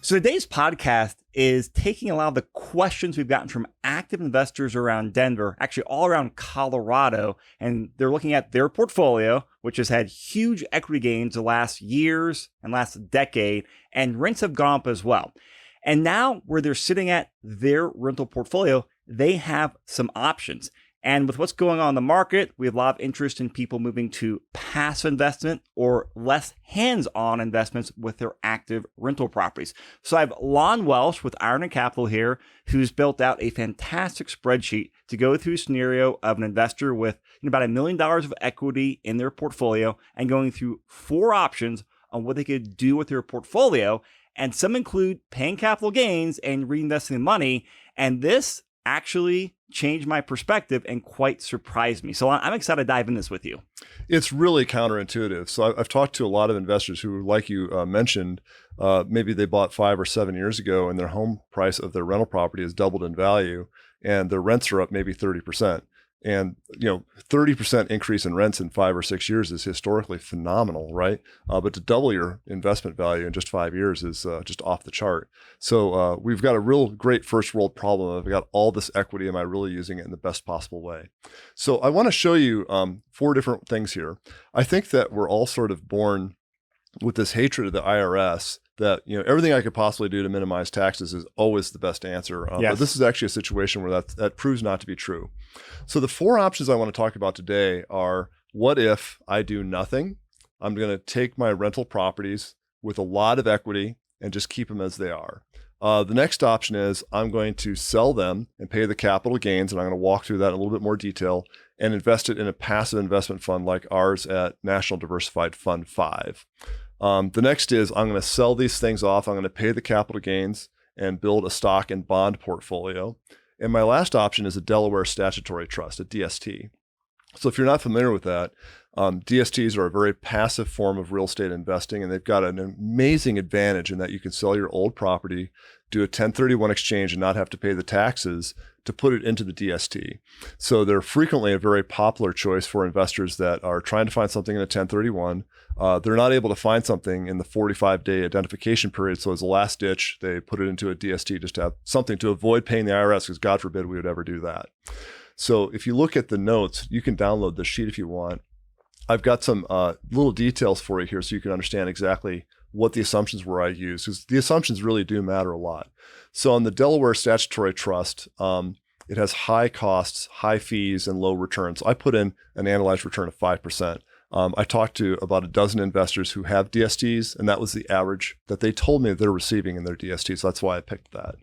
So today's podcast is taking a lot of the questions we've gotten from active investors around Denver, actually all around Colorado, and they're looking at their portfolio, which has had huge equity gains the last years and last decade, and rents have gone up as well. And now where they're sitting at their rental portfolio, they have some options. And with what's going on in the market, we have a lot of interest in people moving to passive investment or less hands-on investments with their active rental properties. So I have Lon Welsh with Iron & Capital here, who's built out a fantastic spreadsheet to go through a scenario of an investor with about $1 million of equity in their portfolio and going through 4 options on what they could do with their portfolio. And some include paying capital gains and reinvesting the money. And this actually changed my perspective and quite surprised me. So I'm excited to dive in this with you. It's really counterintuitive. So I've talked to a lot of investors who, like you mentioned, maybe they bought 5 or 7 years ago and their home price of their rental property has doubled in value and their rents are up maybe 30%. And, 30% increase in rents in 5 or 6 years is historically phenomenal, right? But to double your investment value in just 5 years is just off the chart. So we've got a real great first world problem. I've got all this equity. Am I really using it in the best possible way? So I want to show you 4 different things here. I think that we're all sort of born with this hatred of the IRS that, everything I could possibly do to minimize taxes is always the best answer. Yes. But this is actually a situation where that proves not to be true. So the 4 options I want to talk about today are, what if I do nothing? I'm going to take my rental properties with a lot of equity and just keep them as they are. The next option is I'm going to sell them and pay the capital gains, and I'm going to walk through that in a little bit more detail and invest it in a passive investment fund like ours at National Diversified Fund 5. The next is I'm going to sell these things off. I'm going to pay the capital gains and build a stock and bond portfolio. And my last option is a Delaware Statutory Trust, a DST. So if you're not familiar with that, DSTs are a very passive form of real estate investing, and they've got an amazing advantage in that you can sell your old property, do a 1031 exchange and not have to pay the taxes to put it into the DST. So they're frequently a very popular choice for investors that are trying to find something in a 1031. They're not able to find something in the 45-day identification period. So as a last ditch, they put it into a DST just to have something to avoid paying the IRS, because God forbid we would ever do that. So if you look at the notes, you can download the sheet if you want. I've got some little details for you here so you can understand exactly what the assumptions were I used, because the assumptions really do matter a lot. So on the Delaware Statutory Trust, it has high costs, high fees, and low returns. I put in an analyzed return of 5%. I talked to about a dozen investors who have DSTs, and that was the average that they told me they're receiving in their DST. So that's why I picked that.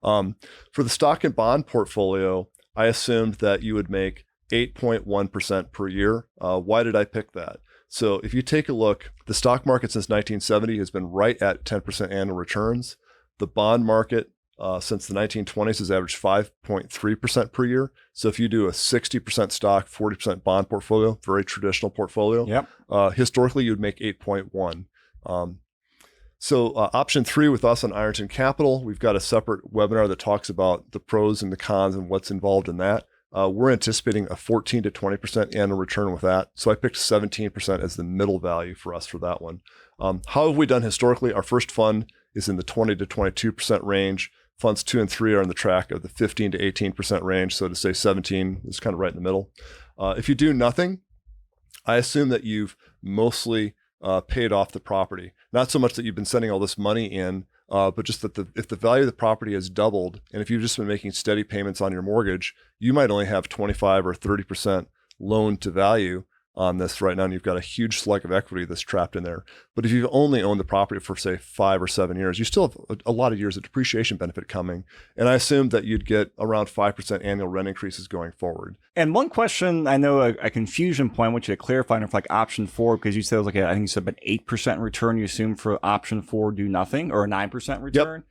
For the stock and bond portfolio, I assumed that you would make 8.1% per year. Why did I pick that? So if you take a look, the stock market since 1970 has been right at 10% annual returns. The bond market since the 1920s has averaged 5.3% per year. So if you do a 60% stock, 40% bond portfolio, very traditional portfolio, historically you'd make 8.1. So option 3 with us on Ironton Capital, we've got a separate webinar that talks about the pros and the cons and what's involved in that. We're anticipating a 14 to 20% annual return with that. So I picked 17% as the middle value for us for that one. How have we done historically? Our first fund is in the 20 to 22% range. Funds 2 and 3 are on the track of the 15 to 18% range. So to say 17 is kind of right in the middle. If you do nothing, I assume that you've mostly paid off the property. Not so much that you've been sending all this money in, but just that if the value of the property has doubled, and if you've just been making steady payments on your mortgage, you might only have 25 or 30% loan to value on this right now, and you've got a huge slug of equity that's trapped in there. But if you've only owned the property for, say, 5 or 7 years, you still have a lot of years of depreciation benefit coming. And I assumed that you'd get around 5% annual rent increases going forward. And one question, I know a confusion point, which you to clarify for like option 4, because you said it was like, I think you said about 8% return you assume for option 4, do nothing, or a 9% return.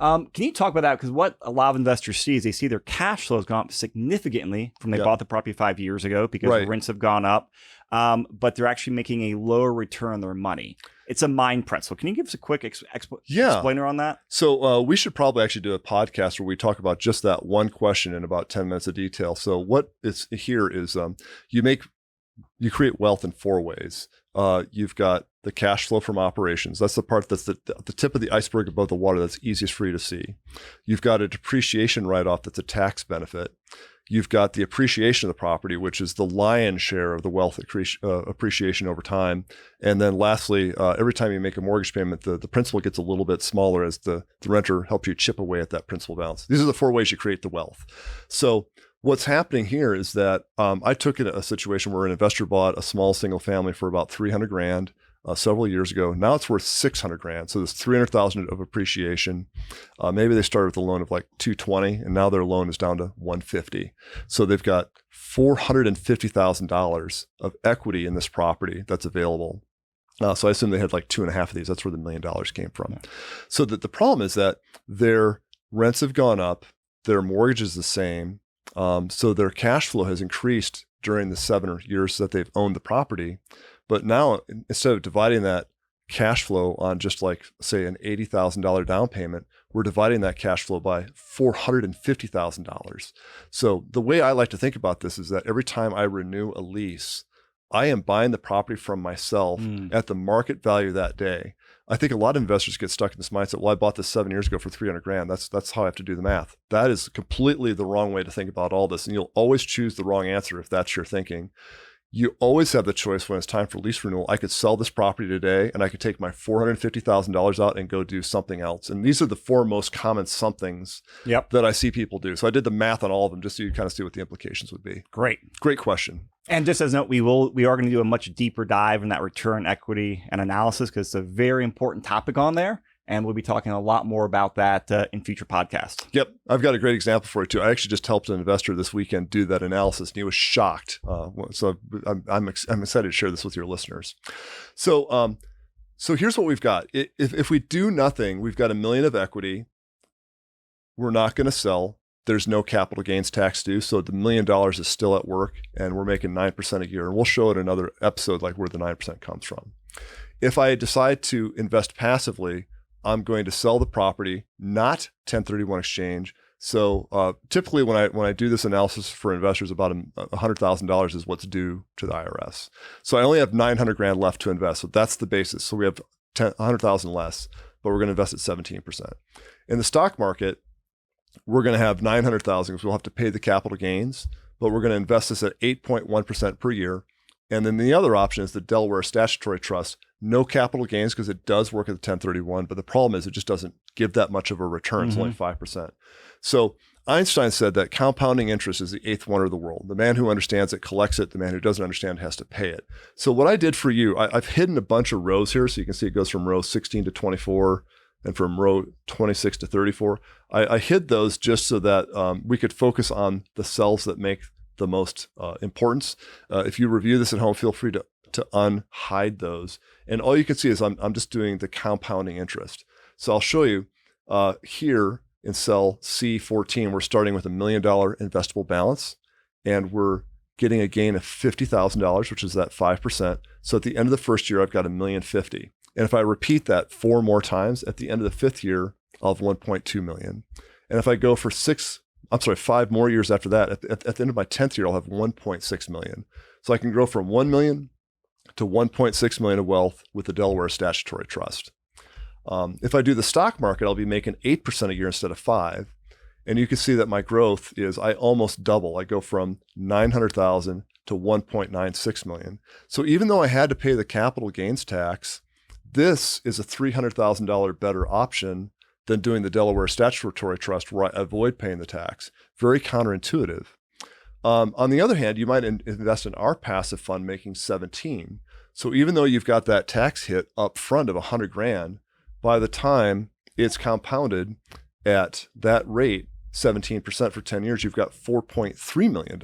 Can you talk about that? Because what a lot of investors see is they see their cash flow has gone up significantly from they bought the property 5 years ago because the rents have gone up, but they're actually making a lower return on their money. It's a mind pretzel. Can you give us a quick explainer on that? So we should probably actually do a podcast where we talk about just that one question in about 10 minutes of detail. So what is here is you create wealth in 4 ways. You've got the cash flow from operations. That's the part that's the tip of the iceberg above the water that's easiest for you to see. You've got a depreciation write-off that's a tax benefit. You've got the appreciation of the property, which is the lion's share of the wealth appreciation over time. And then lastly, every time you make a mortgage payment, the principal gets a little bit smaller as the renter helps you chip away at that principal balance. These are the 4 ways you create the wealth. So what's happening here is that I took a situation where an investor bought a small single family for about $300,000 several years ago. Now it's worth $600,000. So there's $300,000 of appreciation. Maybe they started with a loan of like $220,000, and now their loan is down to $150,000. So they've got $450,000 of equity in this property that's available. So I assume they had like 2.5 of these. That's where the $1 million came from. So the problem is that their rents have gone up, their mortgage is the same. So their cash flow has increased during the 7 years that they've owned the property. But now, instead of dividing that cash flow on just like, say, an $80,000 down payment, we're dividing that cash flow by $450,000. So the way I like to think about this is that every time I renew a lease, I am buying the property from myself at the market value that day. I think a lot of investors get stuck in this mindset. Well, I bought this 7 years ago for $300,000. That's how I have to do the math. That is completely the wrong way to think about all this. And you'll always choose the wrong answer if that's your thinking. You always have the choice when it's time for lease renewal. I could sell this property today and I could take my $450,000 out and go do something else. And these are the 4 most common somethings that I see people do. So I did the math on all of them just so you kind of see what the implications would be. Great question. And just as a note, we are going to do a much deeper dive in that return equity and analysis because it's a very important topic on there. And we'll be talking a lot more about that in future podcasts. Yep. I've got a great example for you too. I actually just helped an investor this weekend do that analysis and he was shocked. So I'm excited to share this with your listeners. So here's what we've got. If we do nothing, we've got $1 million of equity. We're not going to sell. There's no capital gains tax due. So the $1 million is still at work and we're making 9% a year. And we'll show it in another episode, like where the 9% comes from. If I decide to invest passively, I'm going to sell the property, not 1031 exchange. So typically when I do this analysis for investors, about $100,000 is what's due to the IRS. So I only have $900,000 left to invest. So that's the basis. So we have $100,000 less, but we're going to invest at 17%. In the stock market, we're going to have $900,000 because we'll have to pay the capital gains, but we're going to invest this at 8.1% per year. And then the other option is the Delaware Statutory Trust. No capital gains because it does work at the 1031, but the problem is it just doesn't give that much of a return. It's only 5%. So Einstein said that compounding interest is the 8th wonder of the world. The man who understands it collects it. The man who doesn't understand has to pay it. So what I did for you, I've hidden a bunch of rows here. So you can see it goes from row 16 to 24 and from row 26 to 34. I hid those just so that we could focus on the cells that make the most importance. If you review this at home, feel free to unhide those. And all you can see is I'm just doing the compounding interest. So I'll show you here in cell C14, we're starting with $1 million investable balance, and we're getting a gain of $50,000, which is that 5%. So at the end of the first year, I've got $1,050,000. And if I repeat that 4 more times, at the end of the 5th year, I'll have $1.2 million. And if I go for 5 more years after that, at the end of my 10th year, I'll have $1.6 million. So I can grow from $1 million to $1.6 million of wealth with the Delaware Statutory Trust. If I do the stock market, I'll be making 8% a year instead of 5%. And you can see that my growth is I almost double. I go from $900,000 to $1.96 million. So even though I had to pay the capital gains tax, this is a $300,000 better option than doing the Delaware Statutory Trust where I avoid paying the tax. Very counterintuitive. On the other hand, you might invest in our passive fund making 17. So even though you've got that tax hit up front of $100,000, by the time it's compounded at that rate, 17% for 10 years, you've got $4.3 million.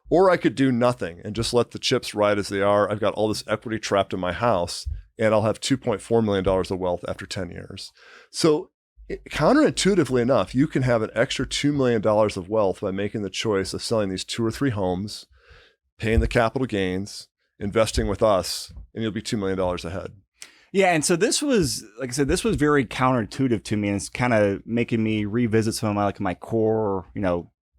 Or I could do nothing and just let the chips ride as they are. I've got all this equity trapped in my house and I'll have $2.4 million of wealth after 10 years. So counterintuitively enough, you can have an extra $2 million of wealth by making the choice of selling these 2 or 3 homes, paying the capital gains, investing with us, and you'll be $2 million ahead. Yeah, and so this was, like I said, this was very counterintuitive to me, and it's kind of making me revisit some of my core,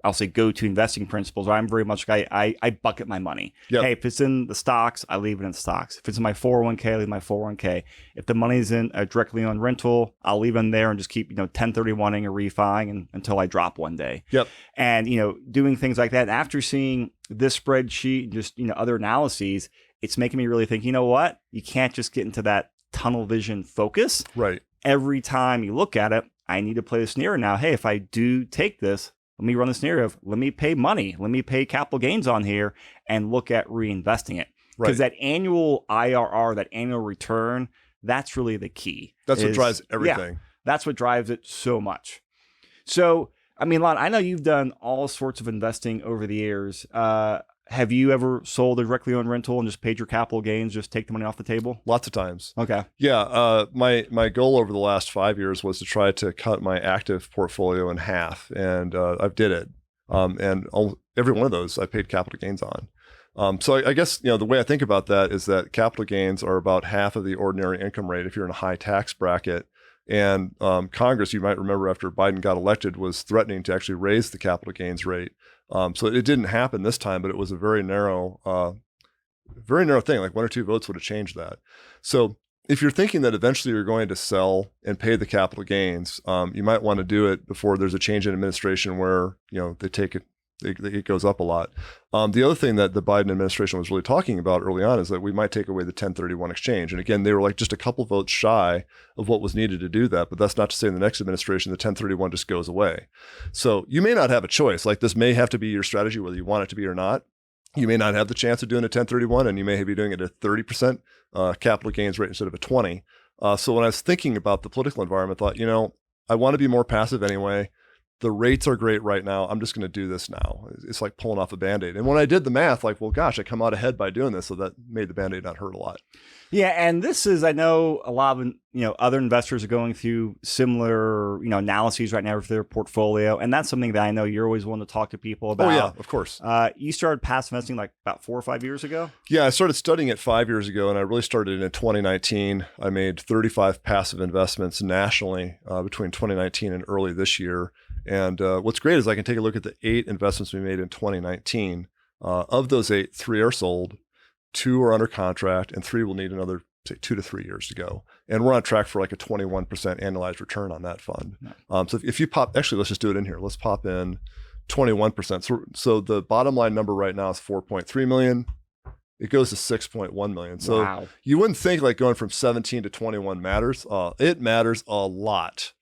I'll say go-to investing principles. I'm very much I bucket my money. Yep. Hey, if it's in the stocks, I leave it in the stocks. If it's in my 401k, I leave my 401k. If the money's in directly on rental, I'll leave them there and just keep 1031ing or refiing until I drop one day. Yep. And doing things like that. And after seeing this spreadsheet and just other analyses, it's making me really think. You know what? You can't just get into that tunnel vision focus. Right. Every time you look at it, I need to play the scenario now. Hey, if I do take this, let me run the scenario of let me pay money, let me pay capital gains on here and look at reinvesting it. Because that annual IRR, that annual return, that's really the key. That's what drives everything. Yeah, that's what drives it so much. So, Lon, I know you've done all sorts of investing over the years. Have you ever sold a directly owned rental and just paid your capital gains, just take the money off the table? Lots of times. Okay. Yeah. My goal over the last 5 years was to try to cut my active portfolio in half, and I've did it. And every one of those I paid capital gains on. So I guess, the way I think about that is that capital gains are about half of the ordinary income rate if you're in a high tax bracket. And Congress, you might remember after Biden got elected, was threatening to actually raise the capital gains rate. So it didn't happen this time, but it was a very narrow thing. Like 1 or 2 votes would have changed that. So if you're thinking that eventually you're going to sell and pay the capital gains, you might want to do it before there's a change in administration where, they take it. It goes up a lot. The other thing that the Biden administration was really talking about early on is that we might take away the 1031 exchange. And again, they were like just a couple votes shy of what was needed to do that. But that's not to say in the next administration, the 1031 just goes away. So you may not have a choice. Like this may have to be your strategy, whether you want it to be or not. You may not have the chance of doing a 1031, and you may be doing it at 30% capital gains rate instead of a 20. So when I was thinking about the political environment, I thought, I want to be more passive anyway. The rates are great right now. I'm just going to do this now. It's like pulling off a Band-Aid. And when I did the math, I come out ahead by doing this. So that made the Band-Aid not hurt a lot. Yeah. And this is, I know a lot of, other investors are going through similar, analyses right now for their portfolio. And that's something that I know you're always willing to talk to people about. Oh, yeah, of course. You started passive investing like about 4 or 5 years ago? Yeah, I started studying it 5 years ago, and I really started in 2019. I made 35 passive investments nationally between 2019 and early this year. And what's great is I can take a look at the 8 investments we made in 2019. Of those 8, 3 are sold, 2 are under contract, and 3 will need another, say, 2 to 3 years to go. And we're on track for like a 21% annualized return on that fund. Yeah. So if you let's just do it in here. Let's pop in 21%. So the bottom line number right now is 4.3 million. It goes to 6.1 million. So wow. You wouldn't think like going from 17 to 21 matters. It matters a lot.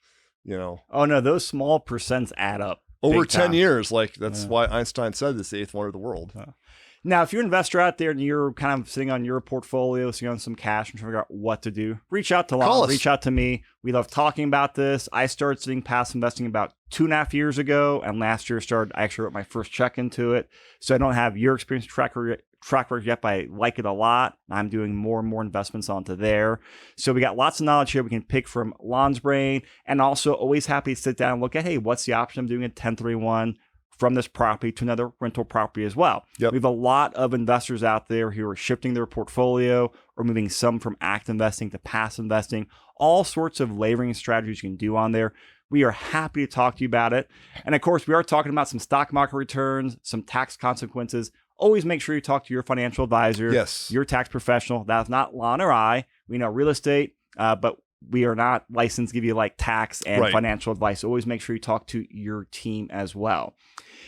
Oh no, those small percents add up over 10 years. Like that's why Einstein said this, the 8th wonder of the world. Now, if you're an investor out there and you're kind of sitting on your portfolio, sitting on some cash and trying to figure out what to do, reach out to Lon, reach out to me. We love talking about this. I started sitting passive investing about 2.5 years ago, and last year I actually wrote my first check into it. So I don't have your experience track record yet, but I like it a lot. I'm doing more and more investments onto there. So we got lots of knowledge here we can pick from Lon's brain, and also always happy to sit down and look at, hey, what's the option of doing a 1031 from this property to another rental property as well. Yep. We have a lot of investors out there who are shifting their portfolio or moving some from active investing to passive investing, all sorts of layering strategies you can do on there. We are happy to talk to you about it. And of course, we are talking about some stock market returns, some tax consequences. Always make sure you talk to your financial advisor, your tax professional. That's not Lon or I. We know real estate, but we are not licensed to give you like tax and financial advice. Always make sure you talk to your team as well.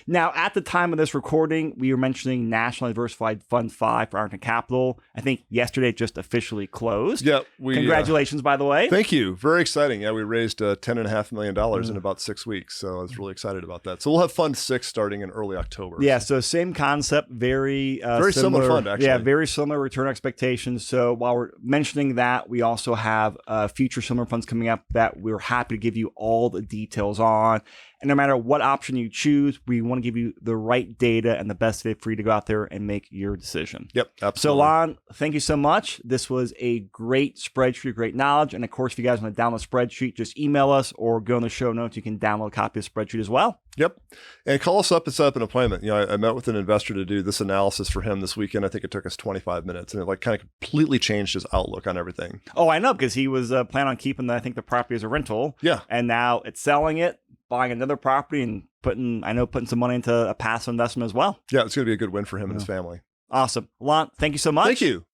Now, at the time of this recording, we were mentioning National Diversified Fund 5 for Arlington Capital. I think yesterday it just officially closed. Yeah, congratulations, by the way. Thank you. Very exciting. Yeah, we raised $10.5 million in about 6 weeks. So I was really excited about that. So we'll have Fund 6 starting in early October. Yeah, so same concept, very similar fund, actually. Yeah, very similar return expectations. So while we're mentioning that, we also have future similar funds coming up that we're happy to give you all the details on. And no matter what option you choose, we want to give you the right data and the best fit for you to go out there and make your decision. Yep, So absolutely. Lon, thank you so much. This was a great spreadsheet, great knowledge. And of course, if you guys want to download the spreadsheet, just email us or go in the show notes. You can download a copy of the spreadsheet as well. Yep. And call us up and set up an appointment. I met with an investor to do this analysis for him this weekend. I think it took us 25 minutes, and it kind of completely changed his outlook on everything. Oh, I know, because he was planning on keeping the property as a rental. Yeah. And now it's selling it, buying another property, and putting some money into a passive investment as well. Yeah, it's going to be a good win for him and his family. Awesome. Lon, thank you so much. Thank you.